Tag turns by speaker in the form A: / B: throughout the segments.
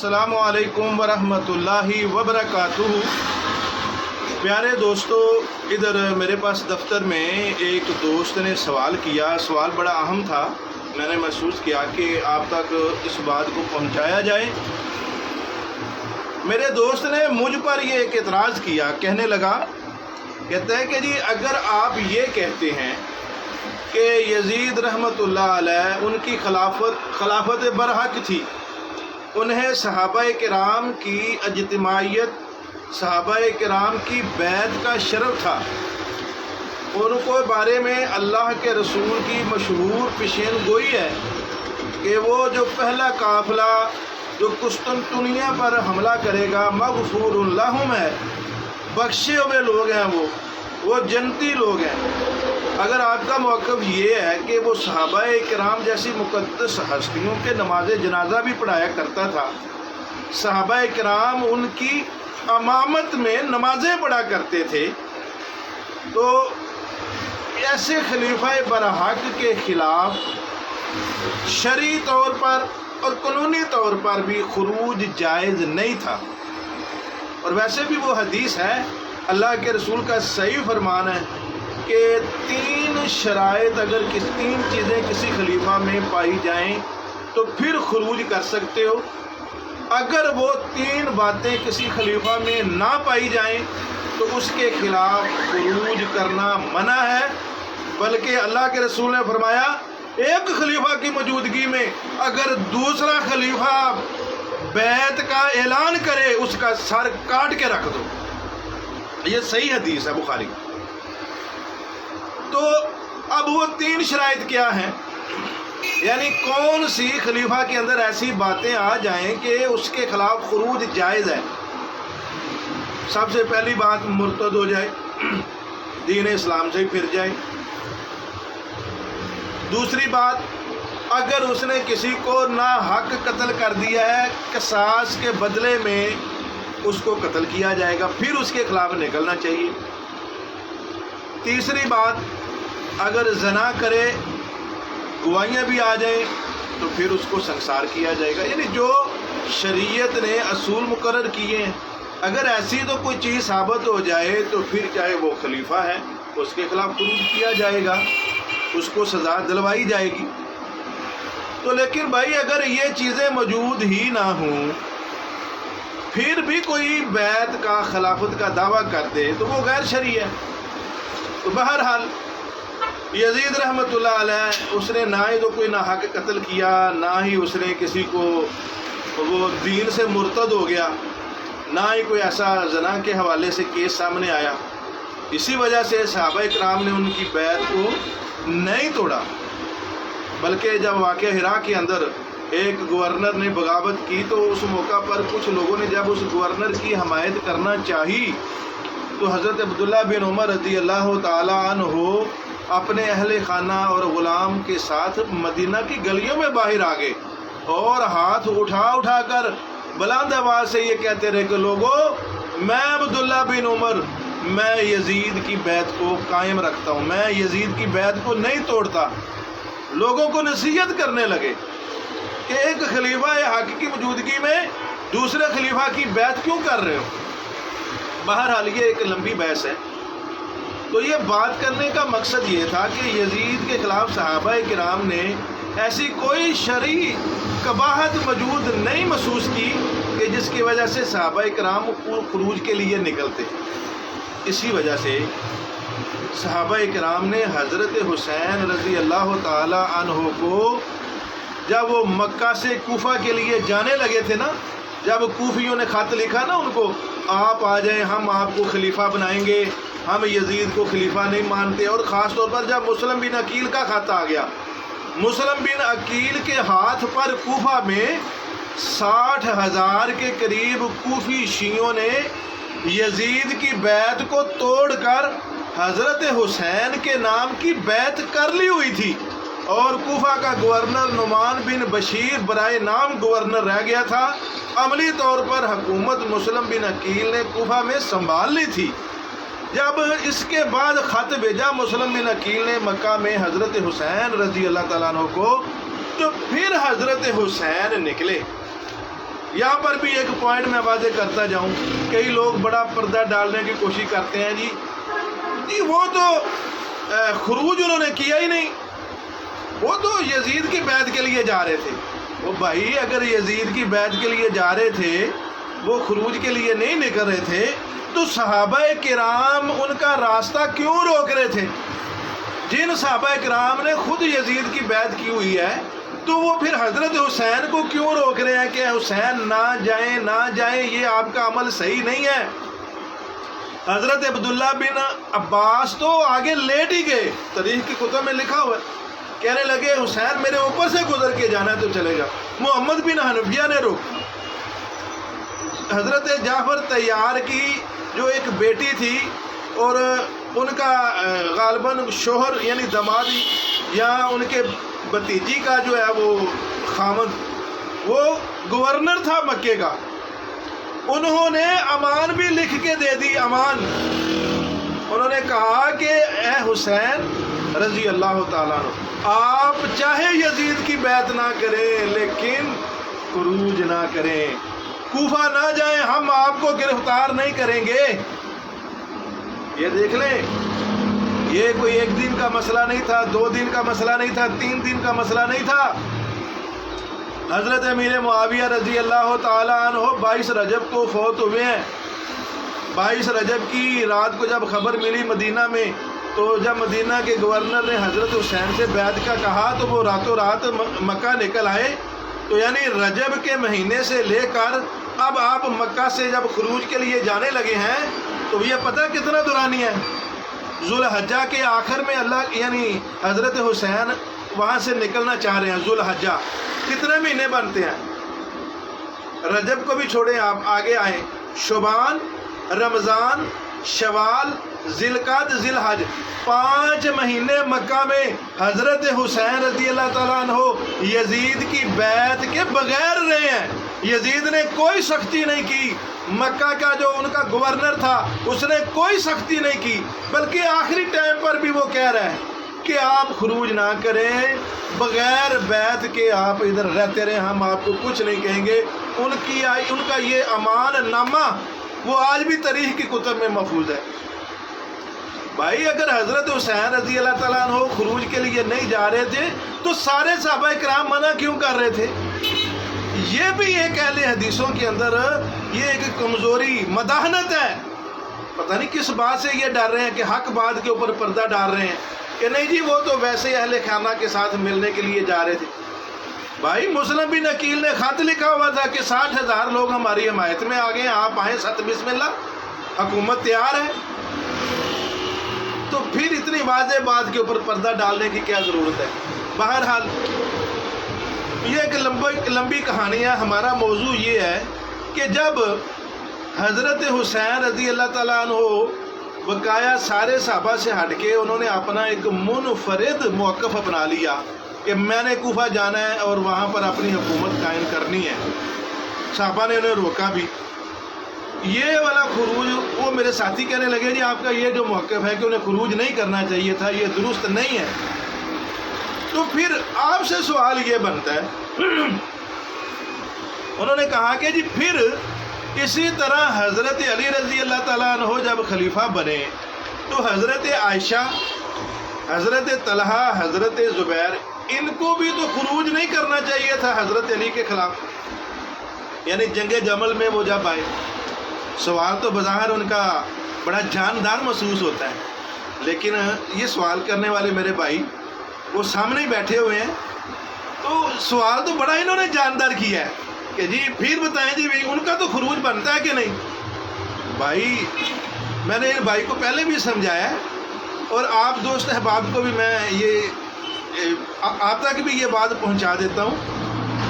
A: السلام علیکم ورحمۃ اللہ وبرکاتہ۔ پیارے دوستو، ادھر میرے پاس دفتر میں ایک دوست نے سوال کیا۔ سوال بڑا اہم تھا، میں نے محسوس کیا کہ آپ تک اس بات کو پہنچایا جائے۔ میرے دوست نے مجھ پر یہ ایک اعتراض کیا، کہنے لگا، کہتا ہے کہ جی اگر آپ یہ کہتے ہیں کہ یزید رحمۃ اللہ علیہ ان کی خلافت برحق تھی، انہیں صحابہ کرام کی اجتماعیت، صحابہ کرام کی بیعت کا شرف تھا، ان کو بارے میں اللہ کے رسول کی مشہور پیشین گوئی ہے کہ وہ جو پہلا قافلہ جو قسطنطنیہ پر حملہ کرے گا مغفور لہم ہے، بخشے ہوئے لوگ ہیں، وہ جنتی لوگ ہیں۔ اگر آپ کا موقف یہ ہے کہ وہ صحابہ کرام جیسی مقدس ہستیوں کے نماز جنازہ بھی پڑھایا کرتا تھا، صحابہ کرام ان کی امامت میں نمازیں پڑھا کرتے تھے، تو ایسے خلیفہ برحق کے خلاف شرعی طور پر اور قانونی طور پر بھی خروج جائز نہیں تھا۔ اور ویسے بھی وہ حدیث ہے، اللہ کے رسول کا صحیح فرمان ہے کہ تین شرائط اگر تین چیزیں کسی خلیفہ میں پائی جائیں تو پھر خروج کر سکتے ہو۔ اگر وہ تین باتیں کسی خلیفہ میں نہ پائی جائیں تو اس کے خلاف خروج کرنا منع ہے، بلکہ اللہ کے رسول نے فرمایا ایک خلیفہ کی موجودگی میں اگر دوسرا خلیفہ بیعت کا اعلان کرے اس کا سر کاٹ کے رکھ دو۔ یہ صحیح حدیث ہے بخاری۔ تو اب وہ تین شرائط کیا ہیں، یعنی کون سی خلیفہ کے اندر ایسی باتیں آ جائیں کہ اس کے خلاف خروج جائز ہے؟ سب سے پہلی بات، مرتد ہو جائے، دین اسلام سے ہی پھر جائے۔ دوسری بات، اگر اس نے کسی کو ناحق قتل کر دیا ہے، قصاص کے بدلے میں اس کو قتل کیا جائے گا، پھر اس کے خلاف نکلنا چاہیے۔ تیسری بات، اگر زنا کرے، گواہیاں بھی آ جائیں تو پھر اس کو سنسار کیا جائے گا۔ یعنی جو شریعت نے اصول مقرر کیے ہیں، اگر ایسی تو کوئی چیز ثابت ہو جائے تو پھر چاہے وہ خلیفہ ہے اس کے خلاف خروج کیا جائے گا، اس کو سزا دلوائی جائے گی۔ تو لیکن بھائی اگر یہ چیزیں موجود ہی نہ ہوں، پھر بھی کوئی بیعت کا خلافت کا دعویٰ کر دے تو وہ غیر شرعی ہے۔ تو بہرحال یزید رحمۃ اللہ علیہ اس نے نہ ہی تو کوئی ناحق قتل کیا، نہ ہی اس نے کسی کو وہ دین سے مرتد ہو گیا، نہ ہی کوئی ایسا زنا کے حوالے سے کیس سامنے آیا۔ اسی وجہ سے صحابہ کرام نے ان کی بیعت کو نہیں توڑا، بلکہ جب واقعہ ہرا کے اندر ایک گورنر نے بغاوت کی تو اس موقع پر کچھ لوگوں نے جب اس گورنر کی حمایت کرنا چاہی تو حضرت عبداللہ بن عمر رضی اللہ تعالی عنہ اپنے اہل خانہ اور غلام کے ساتھ مدینہ کی گلیوں میں باہر آ گئے اور ہاتھ اٹھا کر بلند آواز سے یہ کہتے رہے کہ لوگو، میں عبداللہ بن عمر، میں یزید کی بیعت کو قائم رکھتا ہوں، میں یزید کی بیعت کو نہیں توڑتا۔ لوگوں کو نصیحت کرنے لگے کہ ایک خلیفہ حق کی موجودگی میں دوسرے خلیفہ کی بیعت کیوں کر رہے ہو؟ بہرحال یہ ایک لمبی بحث ہے۔ تو یہ بات کرنے کا مقصد یہ تھا کہ یزید کے خلاف صحابہ کرام نے ایسی کوئی شرعی قباحت موجود نہیں محسوس کی کہ جس کی وجہ سے صحابہ کرام خروج کے لیے نکلتے۔ اسی وجہ سے صحابہ کرام نے حضرت حسین رضی اللہ تعالی عنہ کو جب وہ مکہ سے کوفہ کے لیے جانے لگے تھے نا، جب کوفیوں نے خط لکھا نا ان کو، آپ آ جائیں، ہم آپ کو خلیفہ بنائیں گے، ہم یزید کو خلیفہ نہیں مانتے، اور خاص طور پر جب مسلم بن عقیل کا خط آ گیا، مسلم بن عقیل کے ہاتھ پر کوفہ میں 60,000 کے قریب کوفی شیعوں نے یزید کی بیعت کو توڑ کر حضرت حسین کے نام کی بیعت کر لی ہوئی تھی، اور کوفہ کا گورنر نعمان بن بشیر برائے نام گورنر رہ گیا تھا۔ عملی طور پر حکومت مسلم بن عقیل نے کوفہ میں سنبھال لی تھی۔ جب اس کے بعد خط بھیجا مسلم بن عقیل نے مکہ میں حضرت حسین رضی اللہ تعالیٰ عنہ کو، تو پھر حضرت حسین نکلے یہاں پر بھی ایک پوائنٹ میں واضح کرتا جاؤں، کئی لوگ بڑا پردہ ڈالنے کی کوشش کرتے ہیں، جی وہ تو خروج انہوں نے کیا ہی نہیں، وہ تو یزید کی بیعت کے لیے جا رہے تھے۔ وہ بھائی اگر یزید کی بیعت کے لیے جا رہے تھے، وہ خروج کے لیے نہیں نکل رہے تھے، تو صحابہ کرام ان کا راستہ کیوں روک رہے تھے؟ جن صحابہ کرام نے خود یزید کی بیعت کی ہوئی ہے، تو وہ پھر حضرت حسین کو کیوں روک رہے ہیں کہ حسین نہ جائیں نہ جائیں، یہ آپ کا عمل صحیح نہیں ہے۔ حضرت عبداللہ بن عباس تو آگے لیٹ ہی گئے، تاریخ کی کتب میں لکھا ہوا ہے، کہنے لگے حسین میرے اوپر سے گزر کے جانا ہے تو چلے گا۔ محمد بن حنفیہ نے روکا۔ حضرت جعفر طیار کی جو ایک بیٹی تھی اور ان کا غالباً شوہر یعنی دمادی یا ان کے بھتیجی کا جو ہے وہ خامد، وہ گورنر تھا مکے کا، انہوں نے امان بھی لکھ کے دے دی، امان۔ انہوں نے کہا کہ اے حسین رضی اللہ تعالیٰ عنہ، آپ چاہے یزید کی بیعت نہ کریں لیکن خروج نہ کریں، کوفہ نہ جائیں، ہم آپ کو گرفتار نہیں کریں گے۔ یہ دیکھ لیں، یہ کوئی ایک دن کا مسئلہ نہیں تھا، 2 دن کا مسئلہ نہیں تھا، 3 دن کا مسئلہ نہیں تھا۔ حضرت امیر معاویہ رضی اللہ تعالیٰ عنہ 22 رجب کو فوت ہوئے ہیں۔ 22 رجب کی رات کو جب خبر ملی مدینہ میں، تو جب مدینہ کے گورنر نے حضرت حسین سے بیعت کا کہا تو وہ راتوں رات مکہ نکل آئے۔ تو یعنی رجب کے مہینے سے لے کر اب آپ مکہ سے جب خروج کے لیے جانے لگے ہیں، تو یہ پتہ کتنا دورانی ہے، ذوالحجہ کے آخر میں اللہ یعنی حضرت حسین وہاں سے نکلنا چاہ رہے ہیں۔ ذوالحجہ کتنے مہینے بنتے ہیں؟ رجب کو بھی چھوڑیں، آپ آگے آئیں، شعبان، رمضان، شوال، ذی القعدہ، ذی الحج، 5 مہینے مکہ میں حضرت حسین رضی اللہ تعالیٰ عنہ یزید کی بیعت کے بغیر رہے ہیں۔ یزید نے کوئی سختی نہیں کی، مکہ کا جو ان کا گورنر تھا اس نے کوئی سختی نہیں کی، بلکہ آخری ٹائم پر بھی وہ کہہ رہا ہے کہ آپ خروج نہ کریں، بغیر بیعت کے آپ ادھر رہتے رہیں، ہم آپ کو کچھ نہیں کہیں گے۔ ان کا یہ امان نامہ وہ آج بھی تاریخ کی کتب میں محفوظ ہے۔ بھائی اگر حضرت حسین رضی اللہ تعالیٰ عنہ خروج کے لیے نہیں جا رہے تھے تو سارے صحابہ کرام منع کیوں کر رہے تھے؟ یہ بھی ایک اہل حدیثوں کے اندر یہ ایک کمزوری مداحنت ہے۔ پتہ نہیں کس بات سے یہ ڈر رہے ہیں کہ حق بات کے اوپر پردہ ڈال رہے ہیں کہ نہیں جی وہ تو ویسے اہل خانہ کے ساتھ ملنے کے لیے جا رہے تھے۔ بھائی مسلم بن عقیل نے خط لکھا ہوا تھا کہ 60,000 لوگ ہماری حمایت میں آ گئے، آپ آئیں، ست بسم اللہ، حکومت تیار ہے۔ تو پھر اتنی واضح بات کے اوپر پردہ ڈالنے کی کیا ضرورت ہے؟ بہرحال یہ ایک لمبی کہانی ہے۔ ہمارا موضوع یہ ہے کہ جب حضرت حسین رضی اللہ تعالیٰ عنہ بقایا سارے صحابہ سے ہٹ کے انہوں نے اپنا ایک منفرد موقف اپنا لیا کہ میں نے کوفہ جانا ہے اور وہاں پر اپنی حکومت قائم کرنی ہے، صحابہ نے انہیں روکا بھی۔ یہ والا خروج، وہ میرے ساتھی کہنے لگے جی آپ کا یہ جو موقف ہے کہ انہیں خروج نہیں کرنا چاہیے تھا، یہ درست نہیں ہے۔ تو پھر آپ سے سوال یہ بنتا ہے، انہوں نے کہا کہ جی پھر اسی طرح حضرت علی رضی اللہ تعالیٰ عنہ جب خلیفہ بنے تو حضرت عائشہ، حضرت طلحہ، حضرت زبیر، ان کو بھی تو خروج نہیں کرنا چاہیے تھا حضرت علی کے خلاف، یعنی جنگ جمل میں وہ جب آئے۔ سوال تو بظاہر ان کا بڑا جاندار محسوس ہوتا ہے، لیکن یہ سوال کرنے والے میرے بھائی وہ سامنے ہی بیٹھے ہوئے ہیں، تو سوال تو بڑا انہوں نے جاندار کیا ہے کہ جی پھر بتائیں جی ان کا تو خروج بنتا ہے کہ نہیں۔ بھائی میں نے ان بھائی کو پہلے بھی سمجھایا ہے، اور آپ دوست احباب کو بھی میں یہ آپ تک بھی یہ بات پہنچا دیتا ہوں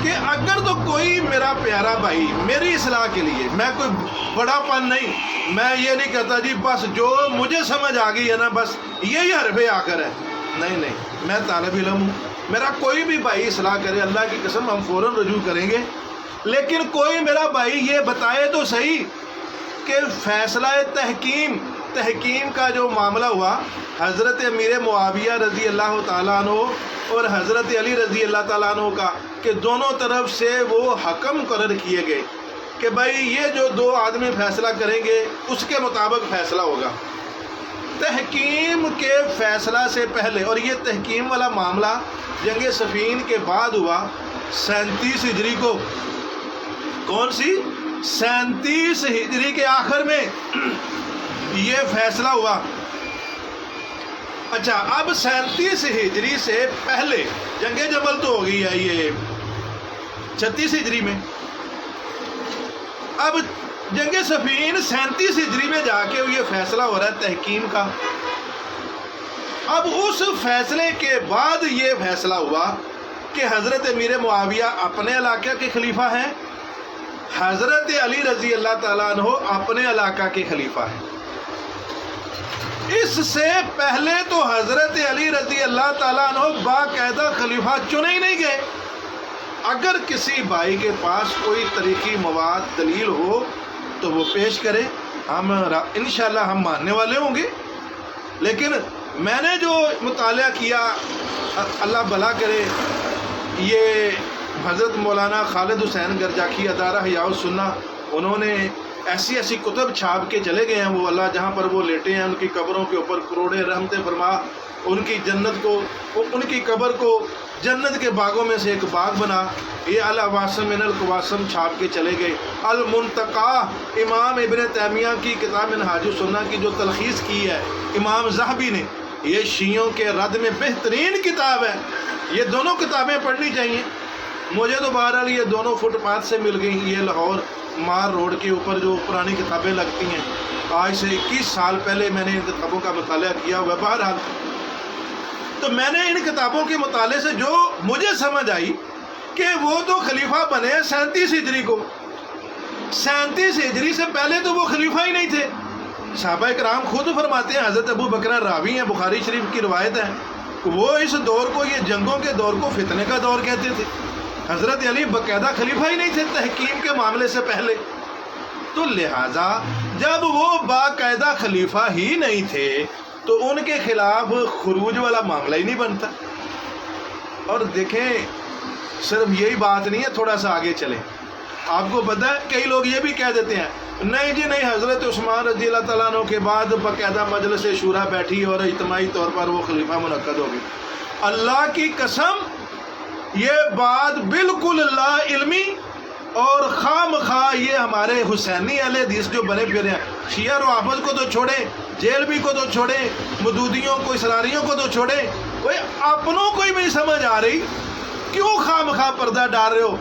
A: کہ اگر تو کوئی میرا پیارا بھائی میری اصلاح کے لیے، میں کوئی بڑا پن نہیں، میں یہ نہیں کہتا جی بس جو مجھے سمجھ آ گئی ہے نا بس یہی حرف آ کر ہے، نہیں، میں طالب علم ہوں، میرا کوئی بھی بھائی اصلاح کرے اللہ کی قسم ہم فوراً رجوع کریں گے، لیکن کوئی میرا بھائی یہ بتائے تو صحیح کہ فیصلہ تحکیم تحکیم کا جو معاملہ ہوا، حضرت امیر معاویہ رضی اللہ تعالیٰ عنہ اور حضرت علی رضی اللہ تعالیٰ عنہ کا، کہ دونوں طرف سے وہ حکم مقرر کیے گئے کہ بھائی یہ جو دو آدمی فیصلہ کریں گے اس کے مطابق فیصلہ ہوگا۔ تحکیم کے فیصلہ سے پہلے، اور یہ تحکیم والا معاملہ جنگ صفین کے بعد ہوا 37 ہجری کو۔ کون سی؟ 37 ہجری کے آخر میں یہ فیصلہ ہوا۔ اچھا، اب 37 ہجری سے پہلے جنگ جمل تو ہو گئی ہے یہ 36 ہجری میں، اب جنگ صفین 37 ہجری میں جا کے یہ فیصلہ ہو رہا ہے تحکیم کا۔ اب اس فیصلے کے بعد یہ فیصلہ ہوا کہ حضرت امیر معاویہ اپنے علاقہ کے خلیفہ ہیں، حضرت علی رضی اللہ تعالیٰ عنہ اپنے علاقہ کے خلیفہ ہیں۔ اس سے پہلے تو حضرت علی رضی اللہ تعالیٰ عنہ باقاعدہ خلیفہ چنے ہی نہیں گئے۔ اگر کسی بھائی کے پاس کوئی تاریخی مواد دلیل ہو تو وہ پیش کرے، ہم انشاءاللہ ہم ماننے والے ہوں گے۔ لیکن میں نے جو مطالعہ کیا، اللہ بھلا کرے، یہ حضرت مولانا خالد حسین گرجاکی ادارہ احیاء السنہ، انہوں نے ایسی ایسی کتب چھاپ کے چلے گئے ہیں، وہ اللہ جہاں پر وہ لیٹے ہیں ان کی قبروں کے اوپر کروڑے رحمتیں فرما، ان کی جنت کو، ان کی قبر کو جنت کے باغوں میں سے ایک باغ بنا۔ یہ الواسم من القواسم چھاپ کے چلے گئے۔ المنتقا، امام ابن تیمیہ کی کتاب منہاج السنہ کی جو تلخیص کی ہے امام ذہبی نے، یہ شیعوں کے رد میں بہترین کتاب ہے۔ یہ دونوں کتابیں پڑھنی چاہیے۔ مجھے تو بہرحال یہ دونوں فٹ پاتھ سے مل گئی، یہ لاہور مار روڈ کے اوپر جو پرانی کتابیں لگتی ہیں، آج سے 21 سال پہلے میں نے ان کتابوں کا مطالعہ کیا ہوا ہے۔ بہرحال تو میں نے ان کتابوں کے مطالعے سے جو مجھے سمجھ آئی کہ وہ تو خلیفہ بنے 37 ہجری کو۔ 37 ہجری سے پہلے تو وہ خلیفہ ہی نہیں تھے۔ صحابہ کرام خود فرماتے ہیں، حضرت ابو بکر راوی ہیں، بخاری شریف کی روایت ہے، وہ اس دور کو، یہ جنگوں کے دور کو فتنے کا دور کہتے تھے۔ حضرت علی باقاعدہ خلیفہ ہی نہیں تھے تحکیم کے معاملے سے پہلے۔ تو لہٰذا جب وہ باقاعدہ خلیفہ ہی نہیں تھے تو ان کے خلاف خروج والا معاملہ ہی نہیں بنتا۔ اور دیکھیں، صرف یہی بات نہیں ہے، تھوڑا سا آگے چلیں۔ آپ کو پتہ ہے کئی لوگ یہ بھی کہہ دیتے ہیں، نہیں جی نہیں، حضرت عثمان رضی اللہ تعالیٰ عنہ کے بعد باقاعدہ مجلس شورا بیٹھی اور اجتماعی طور پر وہ خلیفہ منعقد ہو گئی۔ اللہ کی قسم، یہ بات بالکل لا علمی اور خام خواہ یہ ہمارے حسینی اہل حدیث جو بنے پھرے ہیں، شیعہ روافض کو تو چھوڑیں، جیلوی کو تو چھوڑیں، مدودیوں کو، اسراریوں کو تو چھوڑیں، وہ اپنوں کو ہی نہیں سمجھ آ رہی، کیوں خام خواہ پردہ ڈال رہے ہو؟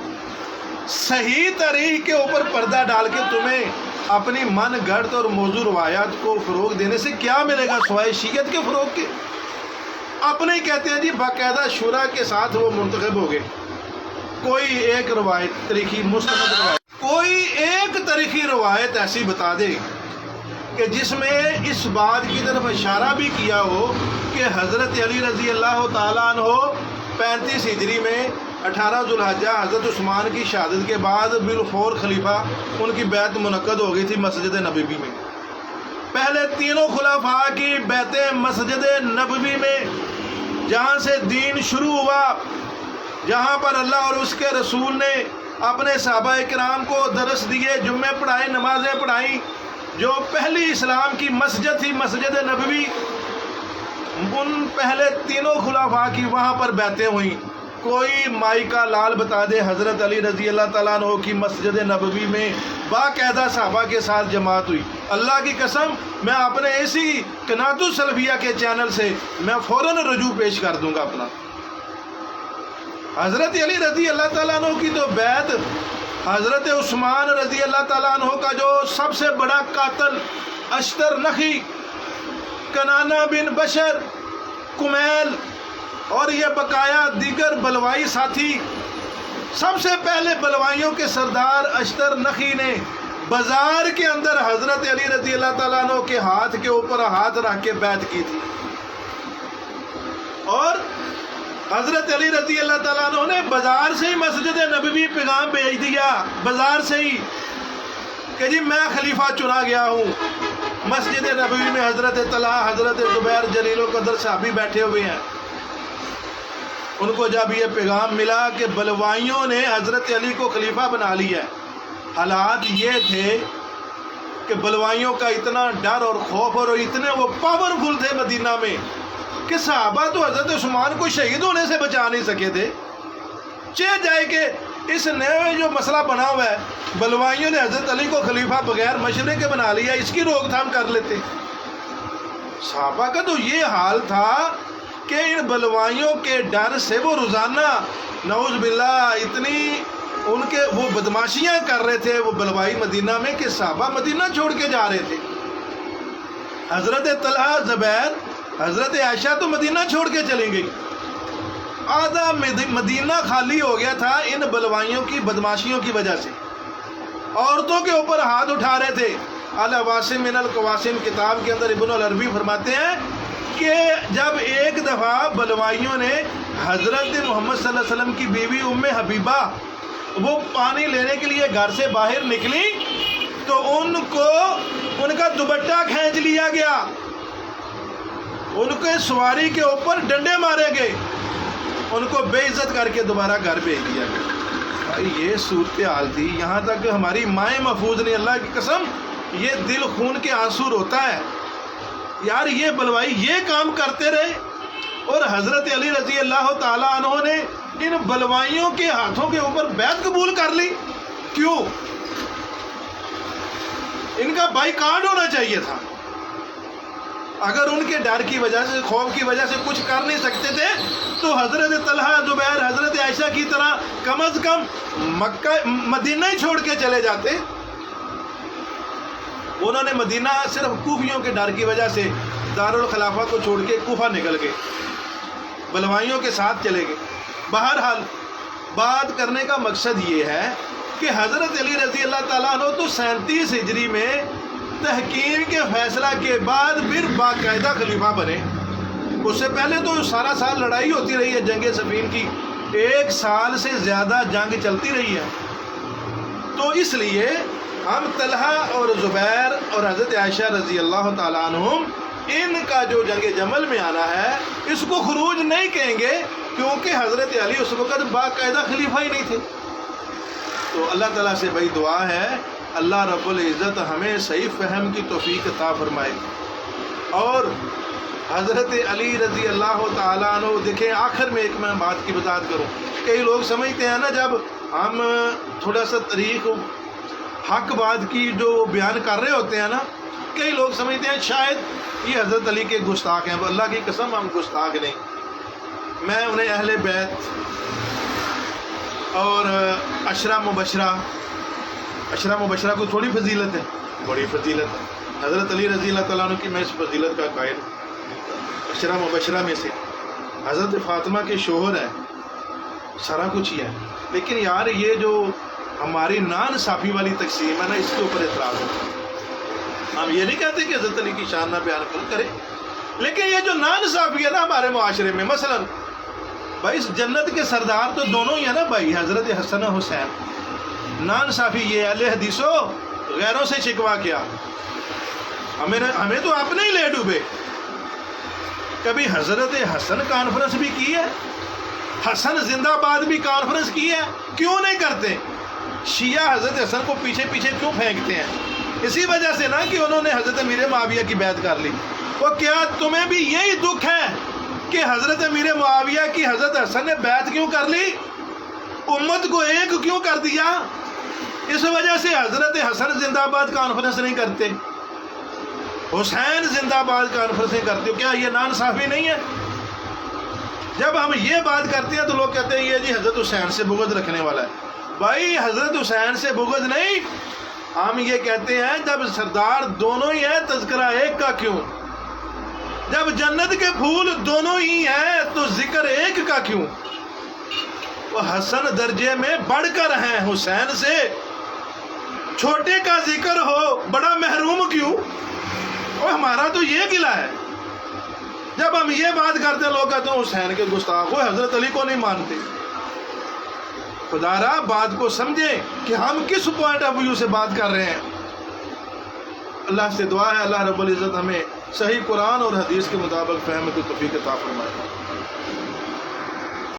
A: صحیح تاریخ کے اوپر پردہ ڈال کے تمہیں اپنی من گھڑت اور موضوع روایات کو فروغ دینے سے کیا ملے گا سوائے شیعت کے فروغ کے؟ اپنے ہی کہتے ہیں جی باقاعدہ شورا کے ساتھ وہ منتخب ہو گئے۔ کوئی ایک روایت تاریخی مستند روایت، کوئی ایک تاریخی روایت ایسی بتا دے کہ جس میں اس بات کی طرف اشارہ بھی کیا ہو کہ حضرت علی رضی اللہ تعالیٰ عنہ 35 ہجری میں 18 ذوالحجہ حضرت عثمان کی شہادت کے بعد بالفور خلیفہ ان کی بیعت منعقد ہو گئی تھی مسجد نبوی میں۔ پہلے تینوں خلفاء کی بیعتیں مسجد نبوی میں، جہاں سے دین شروع ہوا، جہاں پر اللہ اور اس کے رسول نے اپنے صحابہ کرام کو درس دیے، جمعے پڑھائے، نمازیں پڑھائیں، جو پہلی اسلام کی مسجد تھی مسجد نبوی، ان پہلے تینوں خلفاء کی وہاں پر بیعتیں ہوئیں۔ کوئی مائی کا لال بتا دے حضرت علی رضی اللہ تعالیٰ عنہ کی مسجد نبوی میں باقاعدہ صحابہ کے ساتھ جماعت ہوئی۔ اللہ کی قسم، میں اپنے اسی قناۃ السلفیہ کے چینل سے میں فوراً رجوع پیش کر دوں گا اپنا۔ حضرت علی رضی اللہ تعالیٰ عنہ کی تو بیعت حضرت عثمان رضی اللہ تعالیٰ عنہ کا جو سب سے بڑا قاتل اشتر نخی، کنانہ بن بشر، کمیل اور یہ بقایا دیگر بلوائی ساتھی، سب سے پہلے بلوائیوں کے سردار اشتر نخی نے بازار کے اندر حضرت علی رضی اللہ تعالیٰ عنہ کے ہاتھ کے اوپر ہاتھ رکھ کے بیعت کی تھی، اور حضرت علی رضی اللہ تعالیٰ عنہ نے بازار سے ہی مسجد نبوی پیغام بھیج دیا، بازار سے ہی، کہ جی میں خلیفہ چنا گیا ہوں۔ مسجد نبوی میں حضرت طلحہ، حضرت زبیر جلیل القدر صحابی بیٹھے ہوئے ہیں، ان کو جب یہ پیغام ملا کہ بلوائیوں نے حضرت علی کو خلیفہ بنا لیا ہے، حالات یہ تھے کہ بلوائیوں کا اتنا ڈر اور خوف اور اتنے وہ پاورفل تھے مدینہ میں کہ صحابہ تو حضرت عثمان کو شہید ہونے سے بچا نہیں سکے تھے۔ چہ جائے کہ اس نئے جو مسئلہ بنا ہوا ہے، بلوائیوں نے حضرت علی کو خلیفہ بغیر مشورے کے بنا لیا، اس کی روک تھام کر لیتے۔ صحابہ کا تو یہ حال تھا کہ ان بلوائیوں کے ڈر سے وہ روزانہ نعوذ باللہ اتنی ان کے وہ بدماشیاں کر رہے تھے وہ بلوائی مدینہ میں کہ صحابہ مدینہ چھوڑ کے جا رہے تھے۔ حضرت طلحہ، زبیر، حضرت عائشہ تو مدینہ چھوڑ کے چلی گئی، آدھا مدینہ خالی ہو گیا تھا ان بلوائیوں کی بدماشیوں کی وجہ سے۔ عورتوں کے اوپر ہاتھ اٹھا رہے تھے۔ الواسم من القواسم کتاب کے اندر ابن العربی فرماتے ہیں کہ جب ایک دفعہ بلوائیوں نے حضرت محمد صلی اللہ علیہ وسلم کی بیوی ام حبیبہ وہ پانی لینے کے لیے گھر سے باہر نکلی تو ان کو ان کا دوپٹہ کھینچ لیا گیا، ان کے سواری کے اوپر ڈنڈے مارے گئے، ان کو بے عزت کر کے دوبارہ گھر بھیج دیا گیا۔ بھائی یہ صورتحال تھی، یہاں تک کہ ہماری مائیں محفوظ نے، اللہ کی قسم یہ دل خون کے آنسو روتا ہے یار، یہ بلوائی یہ کام کرتے رہے اور حضرت علی رضی اللہ تعالی عنہ نے ان بلوائیوں کے ہاتھوں کے اوپر بیعت قبول کر لی۔ کیوں؟ ان کا بائیکاٹ ہونا چاہیے تھا۔ اگر ان کے ڈر کی وجہ سے، خوف کی وجہ سے کچھ کر نہیں سکتے تھے تو حضرت طلحہ، زبیر، حضرت عائشہ کی طرح کم از کم مدینہ ہی چھوڑ کے چلے جاتے۔ انہوں نے مدینہ صرف کوفیوں کے ڈر کی وجہ سے دارالخلافہ کو چھوڑ کے کوفہ نکل گئے، بلوائیوں کے ساتھ چلے گئے۔ بہرحال بات کرنے کا مقصد یہ ہے کہ حضرت علی رضی اللہ تعالیٰ عنہ تو 37 ہجری میں تحکیم کے فیصلہ کے بعد پھر باقاعدہ خلیفہ بنے۔ اس سے پہلے تو سارا سال لڑائی ہوتی رہی ہے، جنگ صفین کی 1 سال سے زیادہ جنگ چلتی رہی ہے۔ تو اس لیے ہم طلحہ اور زبیر اور حضرت عائشہ رضی اللہ تعالیٰ عنہم ان کا جو جنگ جمل میں آنا ہے اس کو خروج نہیں کہیں گے، کیونکہ حضرت علی اس وقت باقاعدہ خلیفہ ہی نہیں تھے۔ تو اللہ تعالیٰ سے بھائی دعا ہے اللہ رب العزت ہمیں صحیح فہم کی توفیق عطا فرمائے۔ اور حضرت علی رضی اللہ تعالیٰ عنہ، دیکھیں آخر میں ایک میں بات کی وضاحت کروں، کئی لوگ سمجھتے ہیں نا جب ہم تھوڑا سا طریق حق بات کی جو بیان کر رہے ہوتے ہیں نا، کئی لوگ سمجھتے ہیں شاید یہ حضرت علی کے گستاخ ہیں۔ اللہ کی قسم ہم گستاخ نہیں، میں انہیں اہل بیت اور عشرہ مبشرہ کو تھوڑی فضیلت ہے، بڑی فضیلت ہے۔ حضرت علی رضی اللہ تعالیٰ عنہ کی میں اس فضیلت کا قائل ہوں۔ عشرہ مبشرہ میں سے حضرت فاطمہ کے شوہر ہیں، سارا کچھ ہی ہے، لیکن یار یہ جو ہماری نان صافی والی تقسیم ہے نا، اس کے اوپر اعتراض ہے۔ ہم یہ نہیں کہتے کہ حضرت علی کی شان نہ بیان کریں، لیکن یہ جو نان صافی ہے نا ہمارے معاشرے میں، مثلا بھائی اس جنت کے سردار تو دونوں ہی ہیں نا بھائی، حضرت حسن و حسین۔ نان صافی یہ اہل حدیثوں غیروں سے شکوا کیا، ہمیں تو اپنے ہی لے ڈوبے۔ کبھی حضرت حسن کانفرنس بھی کی ہے، حسن زندہ باد بھی کانفرنس کی ہے، کیوں نہیں کرتے؟ شیعہ حضرت حسن کو پیچھے پیچھے کیوں پھینکتے ہیں؟ اسی وجہ سے نا کہ انہوں نے حضرت امیر معاویہ کی بیعت کر لی۔ وہ کیا تمہیں بھی یہی دکھ ہے کہ حضرت امیر معاویہ کی حضرت حسن نے بیعت کیوں کر لی، امت کو ایک کیوں کر دیا؟ اس وجہ سے حضرت حسن زندہ باد کانفرنس نہیں کرتے، حسین زندہ باد کانفرنس نہیں کرتے۔ کیا یہ نان صافی نہیں ہے؟ جب ہم یہ بات کرتے ہیں تو لوگ کہتے ہیں یہ جی حضرت حسین سے بغض رکھنے والا ہے۔ بھائی حضرت حسین سے بغض نہیں، ہم یہ کہتے ہیں جب سردار دونوں ہی ہیں تذکرہ ایک کا کیوں؟ جب جنت کے پھول دونوں ہی ہیں تو ذکر ایک کا کیوں؟ وہ حسن درجے میں بڑھ کر ہیں حسین سے، چھوٹے کا ذکر ہو بڑا محروم کیوں؟ اور ہمارا تو یہ گلہ ہے۔ جب ہم یہ بات کرتے ہیں لوگ کہتے ہیں حسین کے گستاخ ہو، حضرت علی کو نہیں مانتے۔ خدا را بات کو سمجھیں کہ ہم کس پوائنٹ آف ویو سے بات کر رہے ہیں۔ اللہ سے دعا ہے اللہ رب العزت ہمیں صحیح قرآن اور حدیث کے مطابق فہم توفیق عطا فرمائے.